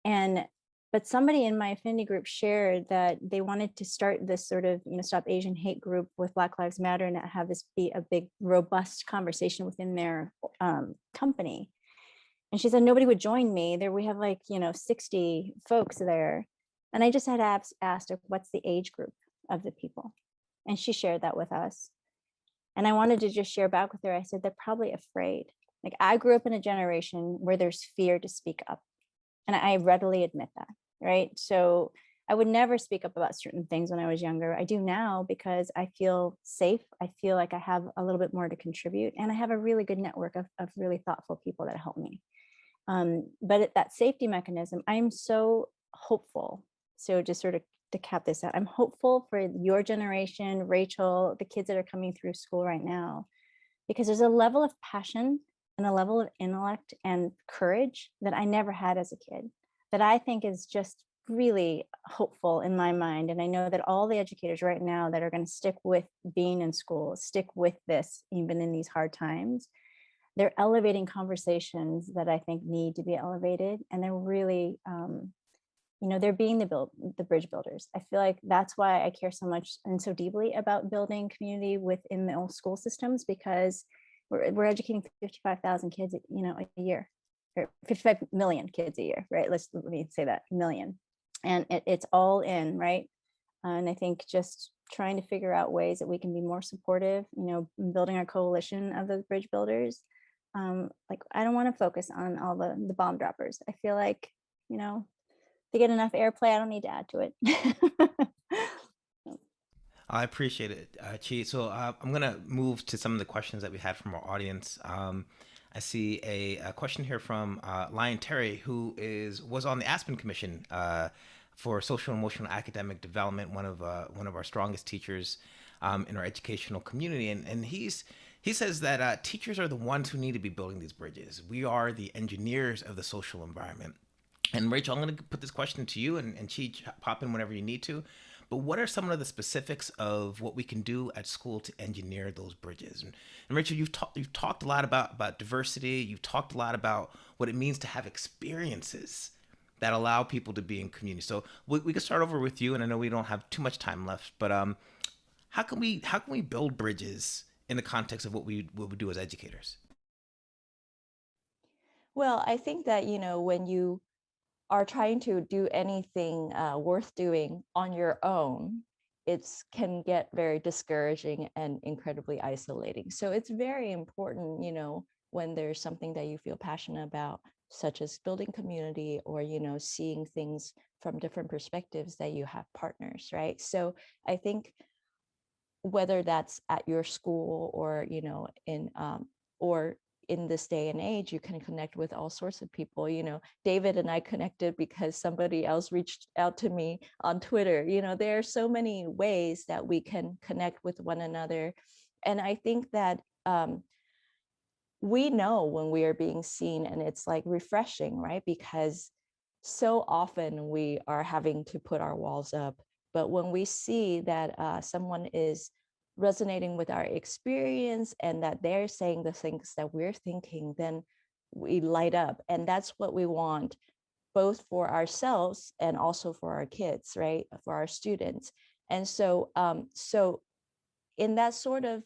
But somebody in my affinity group shared that they wanted to start this sort of, Stop Asian Hate group with Black Lives Matter and have this be a big, robust conversation within their company. And she said, nobody would join me. There we have 60 folks there. And I just had asked her, what's the age group of the people? And she shared that with us. And I wanted to just share back with her. I said, they're probably afraid. Like, I grew up in a generation where there's fear to speak up. And I readily admit that, right? So I would never speak up about certain things when I was younger. I do now because I feel safe. I feel like I have a little bit more to contribute. And I have a really good network of really thoughtful people that help me. But that safety mechanism, I'm so hopeful. So just sort of to cap this out, I'm hopeful for your generation, Rachel, the kids that are coming through school right now, because there's a level of passion and a level of intellect and courage that I never had as a kid, that I think is just really hopeful in my mind. And I know that all the educators right now that are going to stick with being in school, stick with this, even in these hard times, they're elevating conversations that I think need to be elevated. And they're really, they're being the bridge builders. I feel like that's why I care so much and so deeply about building community within the old school systems, because we're educating 55,000 kids, a year, or 55 million kids a year, right? Let me say that, million. And it's all in, right? And I think just trying to figure out ways that we can be more supportive, building our coalition of those bridge builders. I don't want to focus on all the bomb droppers. I feel like, they get enough airplay. I don't need to add to it. I appreciate it, Chi. So I'm going to move to some of the questions that we had from our audience. I see a question here from Lion Terry, who was on the Aspen Commission for Social and Emotional Academic Development, one of our strongest teachers in our educational community. And he says that teachers are the ones who need to be building these bridges. We are the engineers of the social environment. And Rachel, I'm going to put this question to you, and Chi, pop in whenever you need to. But what are some of the specifics of what we can do at school to engineer those bridges? And Rachel, you've talked a lot about diversity. You've talked a lot about what it means to have experiences that allow people to be in community. So we can start over with you, and I know we don't have too much time left, but how can we build bridges in the context of what we do as educators? Well, I think that, when you are trying to do anything worth doing on your own, it can get very discouraging and incredibly isolating. So it's very important, when there's something that you feel passionate about, such as building community or, seeing things from different perspectives, that you have partners, right? So I think whether that's at your school or, or in this day and age, you can connect with all sorts of people. David and I connected because somebody else reached out to me on Twitter. There are so many ways that we can connect with one another. And I think that we know when we are being seen, and it's like refreshing, right? Because so often we are having to put our walls up. But when we see that someone is resonating with our experience and that they're saying the things that we're thinking, then we light up. And that's what we want, both for ourselves and also for our kids, right? For our students. And so, so in that sort of,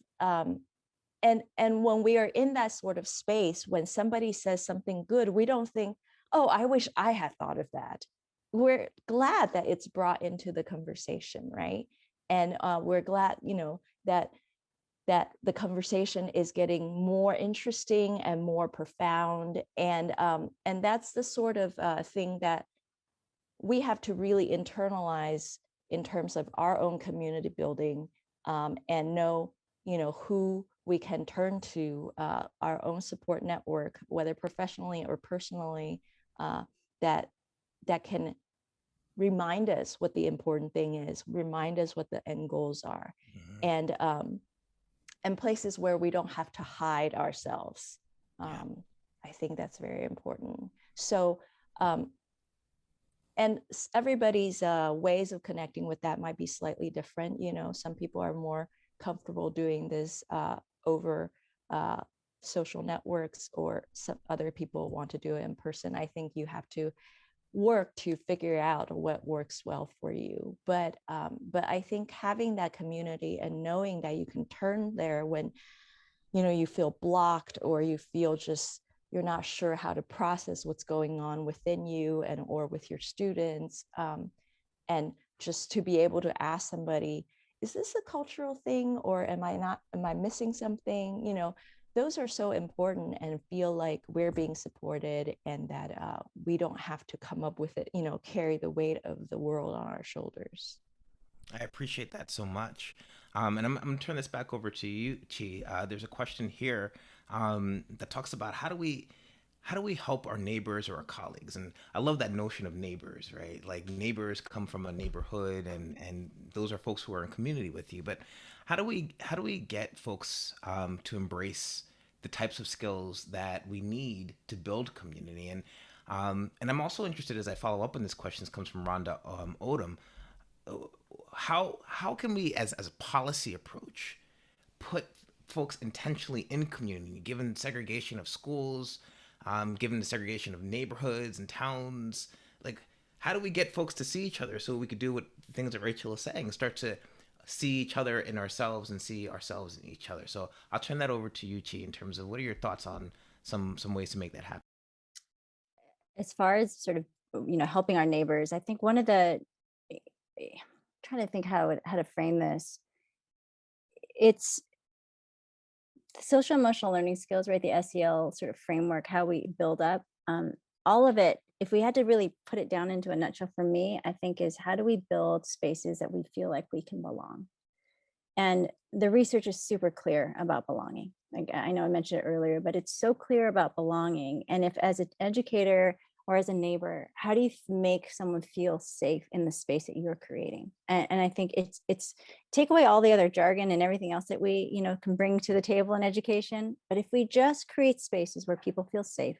and when we are in that sort of space, when somebody says something good, we don't think, oh, I wish I had thought of that. We're glad that it's brought into the conversation, right? And we're glad, that the conversation is getting more interesting and more profound, and that's the sort of thing that we have to really internalize in terms of our own community building, and know, who we can turn to, our own support network, whether professionally or personally, that can remind us what the important thing is, remind us what the end goals are, and places where we don't have to hide ourselves. I think that's very important. So, and everybody's ways of connecting with that might be slightly different. Some people are more comfortable doing this over social networks, or some other people want to do it in person. I think you have to work to figure out what works well for you. But I think having that community and knowing that you can turn there when you feel blocked, or you feel just you're not sure how to process what's going on within you and or with your students, and just to be able to ask somebody, is this a cultural thing, or am I missing something? Those are so important, and feel like we're being supported, and that we don't have to come up with it, carry the weight of the world on our shoulders. I appreciate that so much. And I'm going to turn this back over to you, Chi. There's a question here that talks about how do we help our neighbors or our colleagues? And I love that notion of neighbors, right? Like neighbors come from a neighborhood, and those are folks who are in community with you. But how do we get folks to embrace the types of skills that we need to build community? And I'm also interested, as I follow up on this question, this comes from Rhonda Odom. How can we, as a policy approach, put folks intentionally in community, given segregation of schools, given the segregation of neighborhoods and towns? Like, how do we get folks to see each other so we could do what things that Rachel is saying, start to see each other in ourselves and see ourselves in each other? So I'll turn that over to you, Chi, in terms of what are your thoughts on some ways to make that happen? As far as sort of, helping our neighbors, I think one of the, trying to think how to frame this. It's the social emotional learning skills, right? The SEL sort of framework, how we build up, all of it. If we had to really put it down into a nutshell for me, I think is how do we build spaces that we feel like we can belong? And the research is super clear about belonging. Like, I know I mentioned it earlier, but it's so clear about belonging. And if, as an educator or as a neighbor, how do you make someone feel safe in the space that you're creating? And I think it's take away all the other jargon and everything else that we can bring to the table in education. But if we just create spaces where people feel safe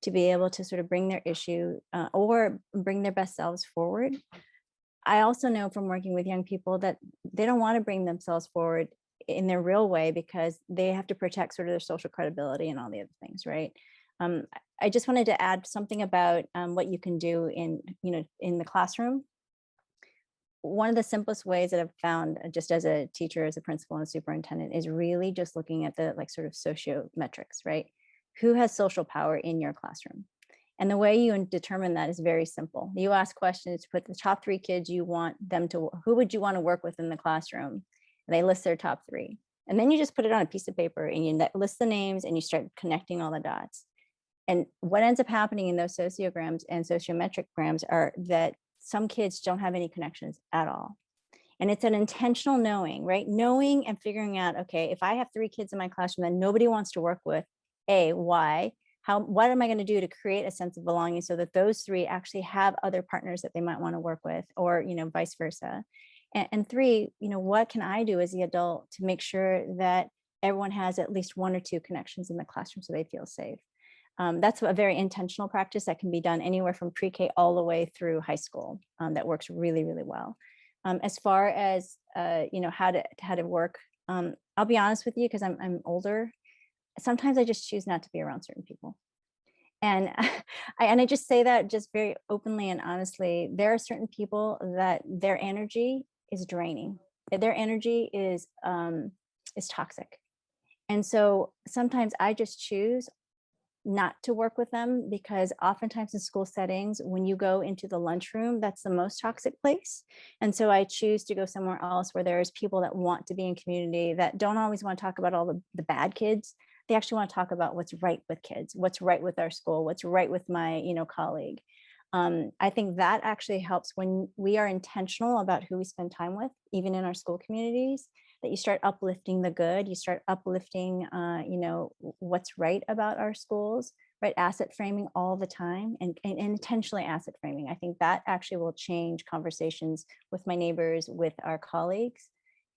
to be able to sort of bring their issue or bring their best selves forward. I also know from working with young people that they don't want to bring themselves forward in their real way because they have to protect sort of their social credibility and all the other things, right? I just wanted to add something about what you can do in the classroom. One of the simplest ways that I've found, just as a teacher, as a principal and superintendent, is really just looking at the sort of sociometrics, right? Who has social power in your classroom? And the way you determine that is very simple. You ask questions, put the top 3 kids you want them to, who would you want to work with in the classroom? And they list their top 3. And then you just put it on a piece of paper and you list the names and you start connecting all the dots. And what ends up happening in those sociograms and sociometric grams are that some kids don't have any connections at all. And it's an intentional knowing, right? Knowing and figuring out, okay, if I have 3 kids in my classroom that nobody wants to work with, why? What am I going to do to create a sense of belonging so that those 3 actually have other partners that they might want to work with, or vice versa? And 3, what can I do as the adult to make sure that everyone has at least 1 or 2 connections in the classroom so they feel safe? That's a very intentional practice that can be done anywhere from pre-K all the way through high school. That works really, really well. As far as how to work I'll be honest with you, because I'm older. Sometimes I just choose not to be around certain people. And I just say that just very openly and honestly. There are certain people that their energy is draining. Their energy is toxic. And so sometimes I just choose not to work with them, because oftentimes in school settings, when you go into the lunchroom, that's the most toxic place. And so I choose to go somewhere else where there's people that want to be in community, that don't always want to talk about all the bad kids. They actually want to talk about what's right with kids, what's right with our school, what's right with my, colleague. I think that actually helps when we are intentional about who we spend time with, even in our school communities, that you start uplifting the good, you start uplifting, what's right about our schools, right? Asset framing all the time, and intentionally asset framing. I think that actually will change conversations with my neighbors, with our colleagues.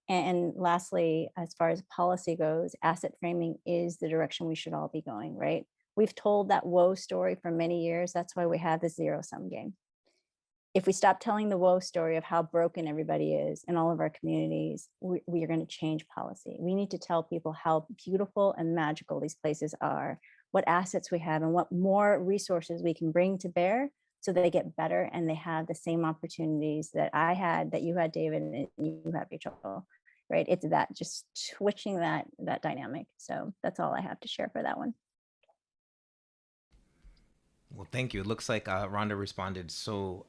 And lastly, as far as policy goes, asset framing is the direction we should all be going, right? We've told that woe story for many years. That's why we have the zero sum game. If we stop telling the woe story of how broken everybody is in all of our communities, we are going to change policy. We need to tell people how beautiful and magical these places are, what assets we have, and what more resources we can bring to bear, so they get better and they have the same opportunities that I had, that you had, David, and you had, Rachel, right? It's that, just switching that dynamic. So that's all I have to share for that one. Well, thank you. It looks like Rhonda responded so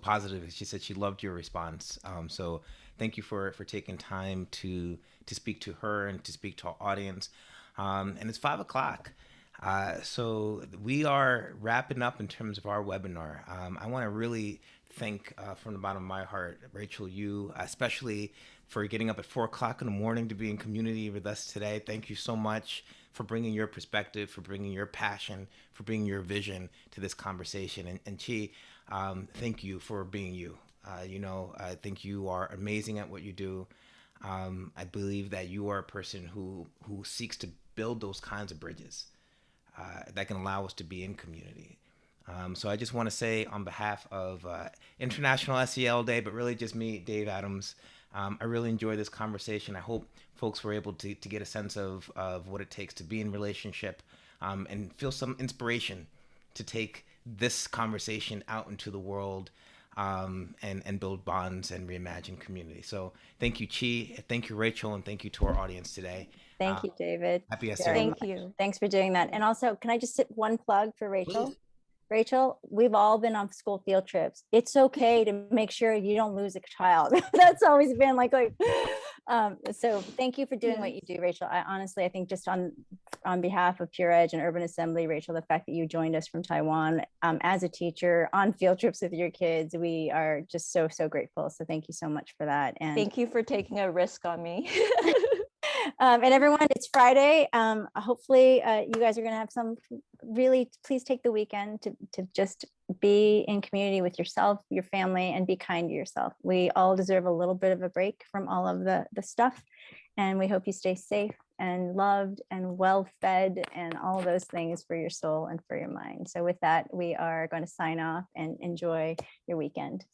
positive. She said she loved your response. So thank you for taking time to speak to her and to speak to our audience. And it's 5 o'clock. So we are wrapping up in terms of our webinar. I want to really thank from the bottom of my heart, Rachel, you especially for getting up at 4 o'clock in the morning to be in community with us today. Thank you so much for bringing your perspective, for bringing your passion, for bringing your vision to this conversation. And Chi, thank you for being you. I think you are amazing at what you do. I believe that you are a person who seeks to build those kinds of bridges that can allow us to be in community. So I just want to say on behalf of International SEL Day, but really just me, Dave Adams, I really enjoyed this conversation. I hope folks were able to get a sense of what it takes to be in relationship and feel some inspiration to take this conversation out into the world and build bonds and reimagine community. So thank you, Chi. Thank you, Rachel. And thank you to our audience today. Thank you, David. Happy SEL. Thank you. Thanks for doing that. And also, can I just sit one plug for Rachel? Please. Rachel, we've all been on school field trips. It's okay to make sure you don't lose a child. That's always been so thank you for doing what you do, Rachel. I think just on behalf of Pure Edge and Urban Assembly, Rachel, the fact that you joined us from Taiwan as a teacher on field trips with your kids, we are just so grateful. So thank you so much for that. And thank you for taking a risk on me. and everyone, it's Friday. Hopefully you guys are going to have some really, please take the weekend to just be in community with yourself, your family, and be kind to yourself. We all deserve a little bit of a break from all of the stuff. And we hope you stay safe and loved and well fed and all of those things for your soul and for your mind. So with that, we are going to sign off and enjoy your weekend.